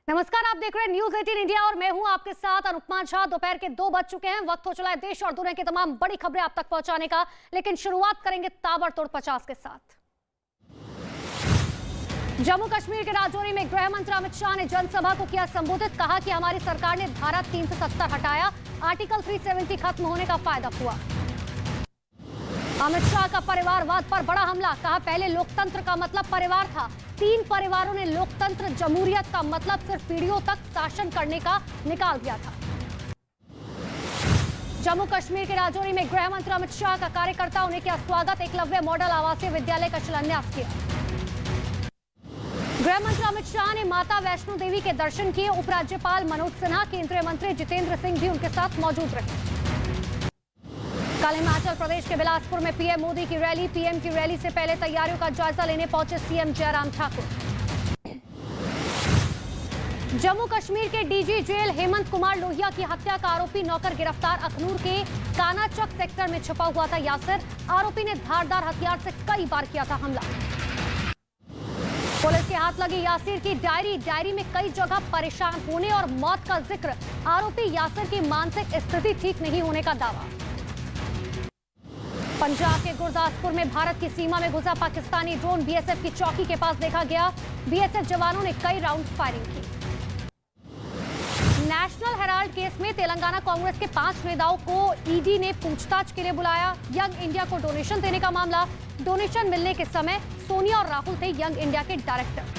नमस्कार, आप देख रहे हैं न्यूज 18 इंडिया और मैं हूं आपके साथ अनुपमा झा। दोपहर के 2 बज चुके हैं। वक्त हो चला है देश और दुनिया की तमाम बड़ी खबरें आप तक पहुंचाने का, लेकिन शुरुआत करेंगे ताबड़तोड़ 50 के साथ। जम्मू कश्मीर के राजौरी में गृह मंत्री अमित शाह ने जनसभा को किया संबोधित। कहा कि हमारी सरकार ने धारा 370 हटाया, आर्टिकल 370 खत्म होने का फायदा हुआ। अमित शाह का परिवारवाद पर बड़ा हमला। कहा पहले लोकतंत्र का मतलब परिवार था, 3 परिवारों ने लोकतंत्र जमहूरियत का मतलब सिर्फ पीढ़ियों तक शासन करने का निकाल दिया था। जम्मू कश्मीर के राजौरी में गृह मंत्री अमित शाह का कार्यकर्ताओं ने किया स्वागत। एकलव्य मॉडल आवासीय विद्यालय का शिलान्यास किया। गृह मंत्री अमित शाह ने माता वैष्णो देवी के दर्शन किए। उपराज्यपाल मनोज सिन्हा, केंद्रीय मंत्री जितेंद्र सिंह भी उनके साथ मौजूद रहे। कल हिमाचल प्रदेश के बिलासपुर में पीएम मोदी की रैली। पीएम की रैली से पहले तैयारियों का जायजा लेने पहुंचे सीएम जयराम ठाकुर। जम्मू कश्मीर के डीजी जेल हेमंत कुमार लोहिया की हत्या का आरोपी नौकर गिरफ्तार। अखनूर के कानाचक सेक्टर में छुपा हुआ था यासिर। आरोपी ने धारदार हथियार से कई बार किया था हमला। पुलिस के हाथ लगी यासिर की डायरी में कई जगह परेशान होने और मौत का जिक्र। आरोपी यासिर की मानसिक स्थिति ठीक नहीं होने का दावा। पंजाब के गुरदासपुर में भारत की सीमा में घुसा पाकिस्तानी ड्रोन। बीएसएफ की चौकी के पास देखा गया। बीएसएफ जवानों ने कई राउंड फायरिंग की। नेशनल हेराल्ड केस में तेलंगाना कांग्रेस के 5 नेताओं को ईडी ने पूछताछ के लिए बुलाया। यंग इंडिया को डोनेशन देने का मामला। डोनेशन मिलने के समय सोनिया और राहुल थे यंग इंडिया के डायरेक्टर।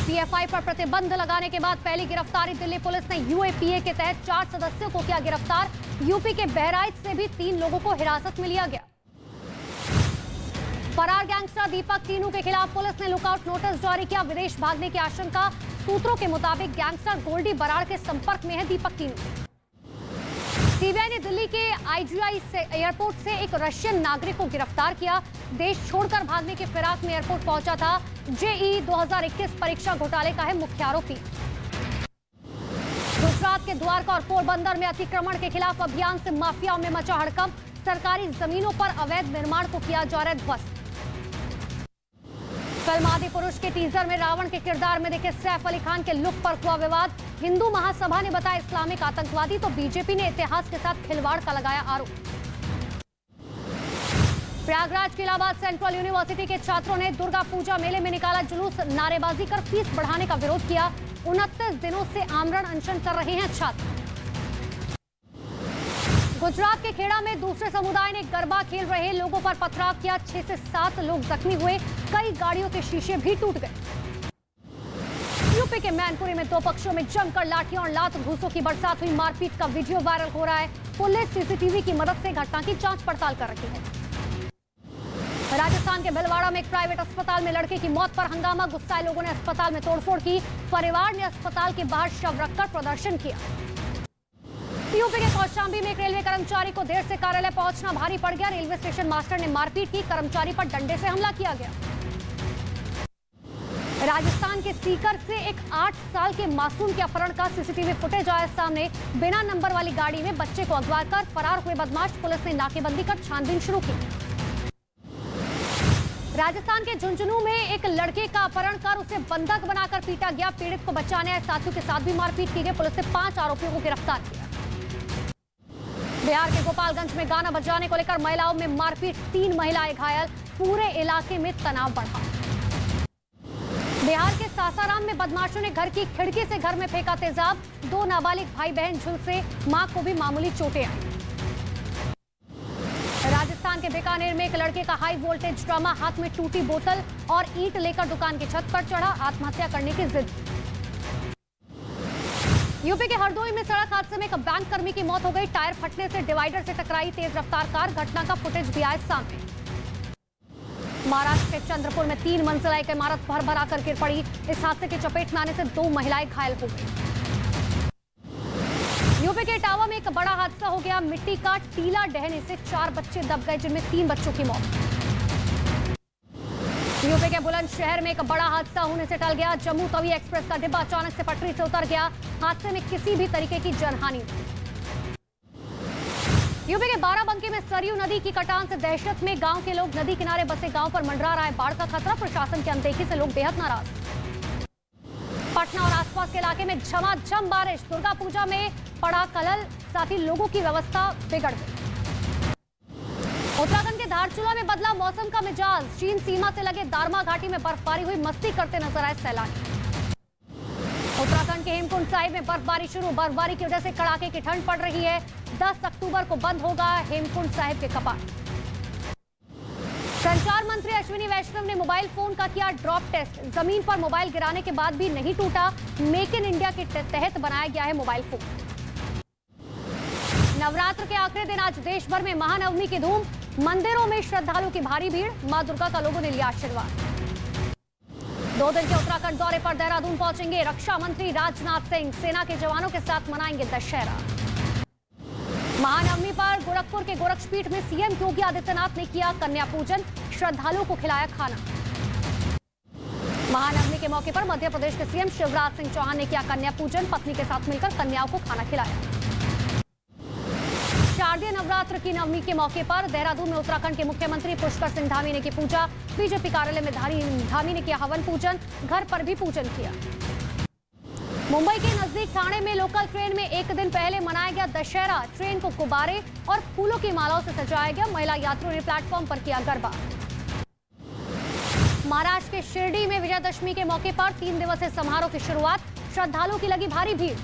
पीएफआई पर प्रतिबंध लगाने के बाद पहली गिरफ्तारी। दिल्ली पुलिस ने यूएपीए के तहत 4 सदस्यों को किया गिरफ्तार। यूपी के बहराइच से भी 3 लोगों को हिरासत में लिया गया। फरार गैंगस्टर दीपक टीनू के खिलाफ पुलिस ने लुकआउट नोटिस जारी किया। विदेश भागने की आशंका। सूत्रों के मुताबिक गैंगस्टर गोल्डी बराड़ के संपर्क में है दीपक टीनू। सीबीआई ने दिल्ली के आईजीआई से एयरपोर्ट से एक रशियन नागरिक को गिरफ्तार किया। देश छोड़कर भागने के फिराक में एयरपोर्ट पहुंचा था। जेईई 2021 परीक्षा घोटाले का है मुख्य आरोपी। गुजरात के द्वारका और पोरबंदर में अतिक्रमण के खिलाफ अभियान से माफियाओं में मचा हड़कंप। सरकारी जमीनों पर अवैध निर्माण को किया जा रहा है ध्वस्त। फिल्म आदिपुरुष के टीजर में रावण के किरदार में दिखे सैफ अली खान के लुक पर हुआ विवाद। हिंदू महासभा ने बताया इस्लामिक आतंकवादी, तो बीजेपी ने इतिहास के साथ खिलवाड़ का लगाया आरोप। प्रयागराज के इलाहाबाद सेंट्रल यूनिवर्सिटी के छात्रों ने दुर्गा पूजा मेले में निकाला जुलूस। नारेबाजी कर फीस बढ़ाने का विरोध किया। 29 दिनों से आमरण अनशन कर रहे हैं छात्र। गुजरात के खेड़ा में दूसरे समुदाय ने गरबा खेल रहे लोगों पर पथराव किया। 6 से 7 लोग जख्मी हुए। कई गाड़ियों के शीशे भी टूट गए। यूपी के मैनपुरी में 2 पक्षों में जमकर लाठियों और लात घूसों की बरसात हुई। मारपीट का वीडियो वायरल हो रहा है। पुलिस सीसीटीवी की मदद से घटना की जांच पड़ताल कर रही है। राजस्थान के भिलवाड़ा में एक प्राइवेट अस्पताल में लड़के की मौत पर हंगामा। गुस्साए लोगों ने अस्पताल में तोड़फोड़ की। परिवार ने अस्पताल के बाहर शव रखकर प्रदर्शन किया। यूपी के कौशांबी में एक रेलवे कर्मचारी को देर से कार्यालय पहुंचना भारी पड़ गया। रेलवे स्टेशन मास्टर ने मारपीट की। कर्मचारी पर डंडे से हमला किया गया। राजस्थान के सीकर से एक 8 साल के मासूम के अपहरण का सीसीटीवी फुटेज आया सामने। बिना नंबर वाली गाड़ी में बच्चे को अगवा कर फरार हुए बदमाश। पुलिस ने नाकेबंदी कर छानबीन शुरू की। राजस्थान के झुंझुनू में एक लड़के का अपहरण कर उसे बंधक बनाकर पीटा गया। पीड़ित को बचाने आए साथियों के साथ भी मारपीट की गई। पुलिस ने 5 आरोपियों को गिरफ्तार किया। बिहार के गोपालगंज में गाना बजाने को लेकर महिलाओं में मारपीट। 3 महिलाएं घायल। पूरे इलाके में तनाव बढ़ा। बिहार के सासाराम में बदमाशों ने घर की खिड़की से घर में फेंका तेजाब। 2 नाबालिग भाई बहन झुलसे। मां को भी मामूली चोटें आई। राजस्थान के बीकानेर में एक लड़के का हाई वोल्टेज ड्रामा। हाथ में टूटी बोतल और ईंट लेकर दुकान की छत पर चढ़ा। आत्महत्या करने की जिद। यूपी के हरदोई में सड़क हादसे में एक बैंक कर्मी की मौत हो गई। टायर फटने से डिवाइडर से टकराई तेज रफ्तार कार। घटना का फुटेज भी आया सामने। महाराष्ट्र के चंद्रपुर में 3 मंजिला एक इमारत भर-भरा कर गिर पड़ी। इस हादसे की चपेट में आने से 2 महिलाएं घायल हो गई। यूपी के इटावा में एक बड़ा हादसा हो गया। मिट्टी का टीला ढहने से 4 बच्चे दब गए, जिनमें 3 बच्चों की मौत। यूपी के बुलंदशहर में एक बड़ा हादसा होने से टल गया। जम्मू तवी एक्सप्रेस का डिब्बा अचानक से पटरी से उतर गया। हादसे में किसी भी तरीके की जनहानि नहीं। यूपी के बाराबंकी में सरयू नदी की कटान से दहशत में। गांव के लोग नदी किनारे बसे गांव पर मंडरा रहा है बाढ़ का खतरा। प्रशासन की अनदेखी से लोग बेहद नाराज। पटना और आसपास के इलाके में झमाझम बारिश, दुर्गा पूजा में पड़ा खलल, साथ ही लोगों की व्यवस्था बिगड़ गई। उत्तराखंड के धारचूला में बदला मौसम का मिजाज, चीन सीमा से लगे दारमा घाटी में बर्फबारी हुई, मस्ती करते नजर आए सैलानी। उत्तराखंड के हेमकुंड साहिब में बर्फबारी शुरू, बर्फबारी की वजह से कड़ाके की ठंड पड़ रही है। 10 अक्टूबर को बंद होगा हेमकुंड साहिब के कपाट। संचार मंत्री अश्विनी वैष्णव ने मोबाइल फोन का किया ड्रॉप टेस्ट, जमीन पर मोबाइल गिराने के बाद भी नहीं टूटा। मेक इन इंडिया के तहत बनाया गया है मोबाइल फोन। नवरात्र के आखिरी दिन आज देश भर में महानवमी की धूम, मंदिरों में श्रद्धालुओं की भारी भीड़, मां दुर्गा का लोगों ने लिया आशीर्वाद। 2 दिन के उत्तराखंड दौरे पर देहरादून पहुंचेंगे रक्षा मंत्री राजनाथ सिंह, सेना के जवानों के साथ मनाएंगे दशहरा। महानवमी पर गोरखपुर के गोरक्षपीठ में सीएम योगी आदित्यनाथ ने किया कन्या पूजन, श्रद्धालुओं को खिलाया खाना। महानवमी के मौके पर मध्य प्रदेश के सीएम शिवराज सिंह चौहान ने किया कन्या पूजन, पत्नी के साथ मिलकर कन्याओं को खाना खिलाया। शारदीय नवरात्र की नवमी के मौके पर देहरादून में उत्तराखंड के मुख्यमंत्री पुष्कर सिंह धामी ने की पूजा, बीजेपी कार्यालय में धामी ने किया हवन पूजन, घर पर भी पूजन किया। मुंबई के नजदीक ठाणे में लोकल ट्रेन में एक दिन पहले मनाया गया दशहरा, ट्रेन को गुब्बारे और फूलों की मालाओं से सजाया गया, महिला यात्रियों ने प्लेटफॉर्म पर किया गरबा। महाराष्ट्र के शिरडी में विजयदशमी के मौके पर 3 दिवसीय समारोह की शुरुआत, श्रद्धालुओं की लगी भारी भीड़।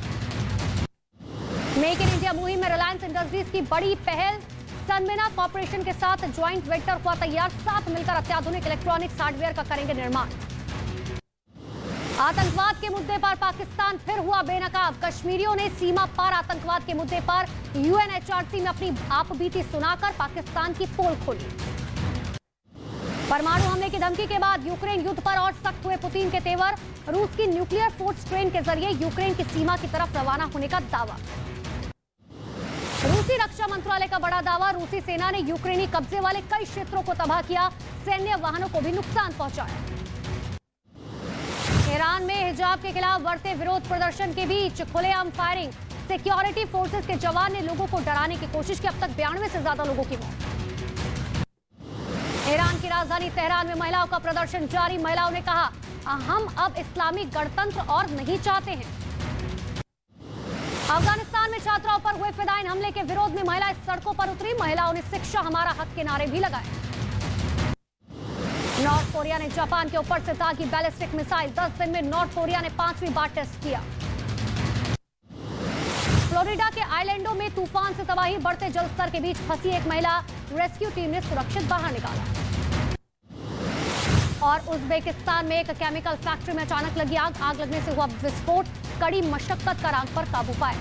मेक इन इंडिया मुहिम में रिलायंस इंडस्ट्रीज की बड़ी पहल, सनमिना कॉर्पोरेशन के साथ ज्वाइंट वेक्टर हुआ तैयार, साथ मिलकर अत्याधुनिक इलेक्ट्रॉनिक्स हार्डवेयर का करेंगे निर्माण। आतंकवाद के मुद्दे पर पाकिस्तान फिर हुआ बेनकाब, कश्मीरियों ने सीमा पार आतंकवाद के मुद्दे पर यूएनएचआरसी में अपनी आपबीती सुनाकर पाकिस्तान की पोल खोली। परमाणु हमले की धमकी के बाद यूक्रेन युद्ध पर और सख्त हुए पुतिन के तेवर, रूस की न्यूक्लियर फोर्स ट्रेन के जरिए यूक्रेन की सीमा की तरफ रवाना होने का दावा। रूसी रक्षा मंत्रालय का बड़ा दावा, रूसी सेना ने यूक्रेनी कब्जे वाले कई क्षेत्रों को तबाह किया, सैन्य वाहनों को भी नुकसान पहुंचाया। ईरान में हिजाब के खिलाफ बढ़ते विरोध प्रदर्शन के बीच खुलेआम फायरिंग, सिक्योरिटी फोर्सेस के जवान ने लोगों को डराने की कोशिश की, अब तक 92 से ज्यादा लोगों की मौत। ईरान की राजधानी तेहरान में महिलाओं का प्रदर्शन जारी, महिलाओं ने कहा हम अब इस्लामी गणतंत्र और नहीं चाहते हैं। अफगानिस्तान में छात्राओं पर हुए फिदायीन हमले के विरोध में महिलाएं सड़कों पर उतरी, महिलाओं ने शिक्षा हमारा हक के नारे भी लगाए। नॉर्थ कोरिया ने जापान के ऊपर से दागी बैलिस्टिक मिसाइल, 10 दिन में नॉर्थ कोरिया ने 5वीं बार टेस्ट किया। फ्लोरिडा के आइलैंडों में तूफान से तबाही, बढ़ते जलस्तर के बीच फंसी एक महिला, रेस्क्यू टीम ने सुरक्षित बाहर निकाला। और उज्बेकिस्तान में एक केमिकल फैक्ट्री में अचानक लगी आग, आग लगने से हुआ विस्फोट, कड़ी मशक्कत कर आग पर काबू पाया।